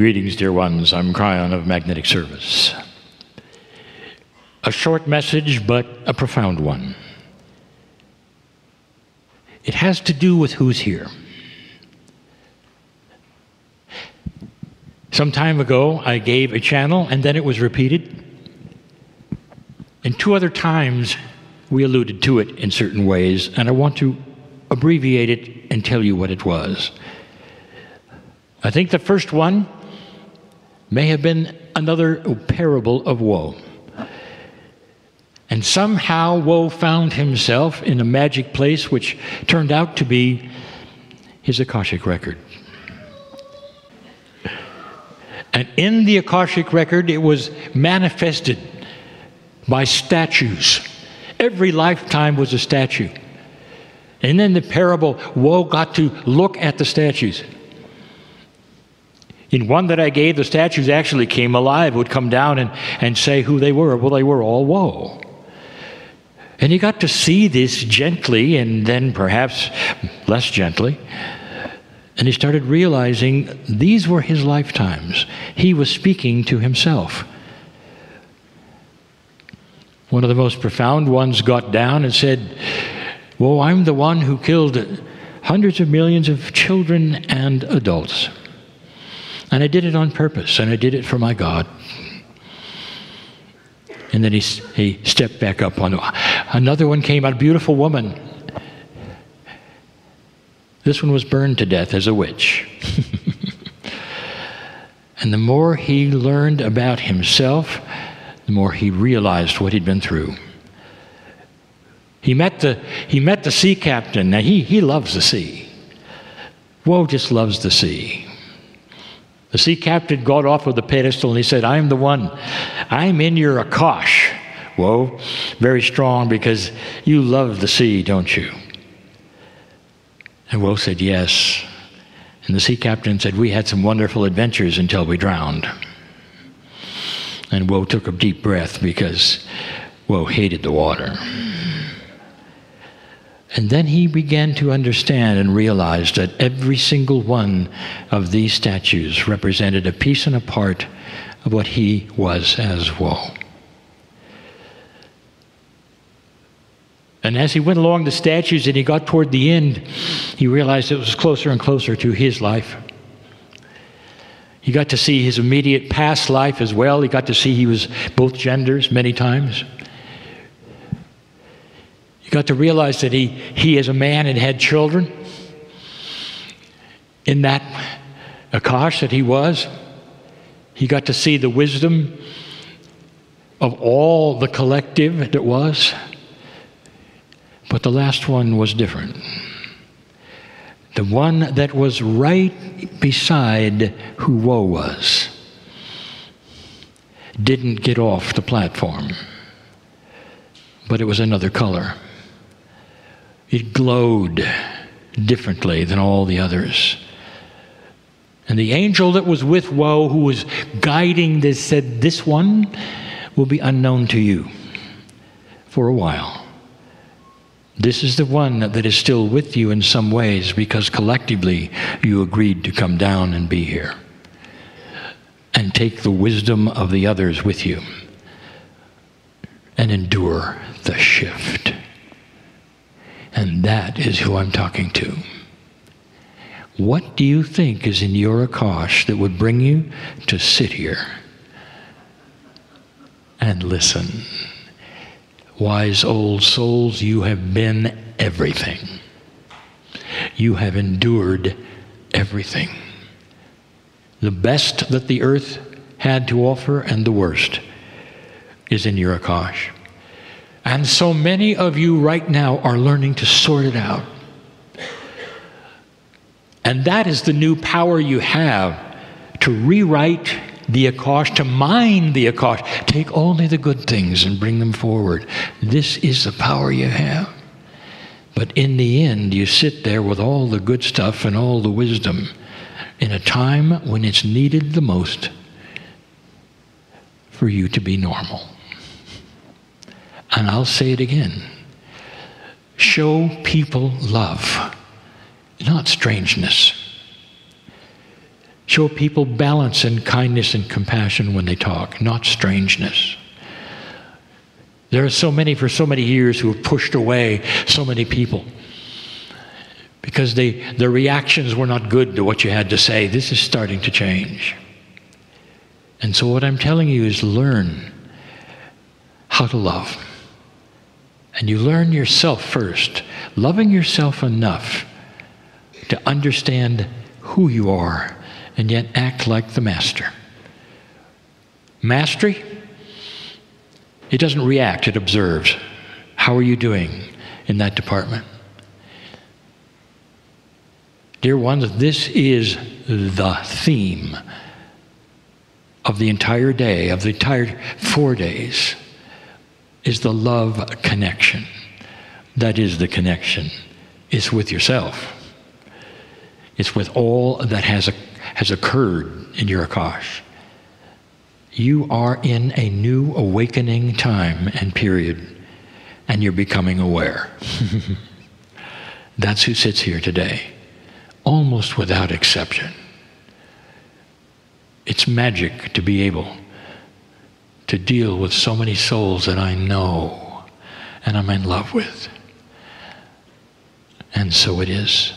Greetings, dear ones. I'm Cryon of Magnetic Service. A short message, but a profound one. It has to do with who's here. Some time ago, I gave a channel, and then it was repeated. And 2 other times, we alluded to it in certain ways, and I want to abbreviate it and tell you what it was. I think the first one may have been another parable of woe. And somehow woe found himself in a magic place which turned out to be his Akashic record. And in the Akashic record, it was manifested by statues. Every lifetime was a statue. And in the parable, woe got to look at the statues. In one that I gave, the statues actually came alive, would come down and say who they were. Well, they were all woe. And he got to see this gently, and then perhaps less gently. And he started realizing these were his lifetimes. He was speaking to himself. One of the most profound ones got down and said, "Well, I'm the one who killed hundreds of millions of children and adults. And I did it on purpose, and I did it for my God." And then he stepped back up on another one came out, a beautiful woman. This one was burned to death as a witch. And the more he learned about himself, the more he realized what he'd been through. He met the sea captain. Now he loves the sea. Woe just loves the sea. The sea captain got off of the pedestal and he said, "I'm the one. I'm in your Akash." Woe, very strong, because you love the sea, don't you? And Woe said, "Yes." And the sea captain said, "We had some wonderful adventures until we drowned." And Woe took a deep breath because Woe hated the water. And then he began to understand and realize that every single one of these statues represented a piece and a part of what he was as Woe. And as he went along the statues and he got toward the end, he realized it was closer and closer to his life. He got to see his immediate past life as well. He got to see he was both genders many times. He got to realize that he as a man had children in that Akash that he was. He got to see the wisdom of all the collective that was. But the last one was different. The one that was right beside who Woe was didn't get off the platform, but it was another color. It glowed differently than all the others. And the angel that was with Woe, who was guiding this, said, "This one will be unknown to you for a while. This is the one that is still with you in some ways because collectively you agreed to come down and be here and take the wisdom of the others with you and endure the shift." And that is who I'm talking to. What do you think is in your Akash that would bring you to sit here and listen? Wise old souls, you have been everything. You have endured everything. The best that the earth had to offer and the worst is in your Akash. And so many of you right now are learning to sort it out. And that is the new power you have to rewrite the Akash, to mine the Akash. Take only the good things and bring them forward. This is the power you have. But in the end, you sit there with all the good stuff and all the wisdom in a time when it's needed the most for you to be normal. And I'll say it again. Show people love, not strangeness. Show people balance and kindness and compassion when they talk, not strangeness. There are so many for so many years who have pushed away so many people because their reactions were not good to what you had to say. This is starting to change. And so what I'm telling you is learn how to love. And you learn yourself first, loving yourself enough to understand who you are and yet act like the master. Mastery, it doesn't react, it observes. How are you doing in that department? Dear ones, this is the theme of the entire day, of the entire 4 days, is the love connection. That is the connection. It's with yourself. It's with all that has occurred in your Akash. You are in a new awakening time and period, and you're becoming aware. That's who sits here today, almost without exception. It's magic to be able to deal with so many souls that I know and I'm in love with. And so it is.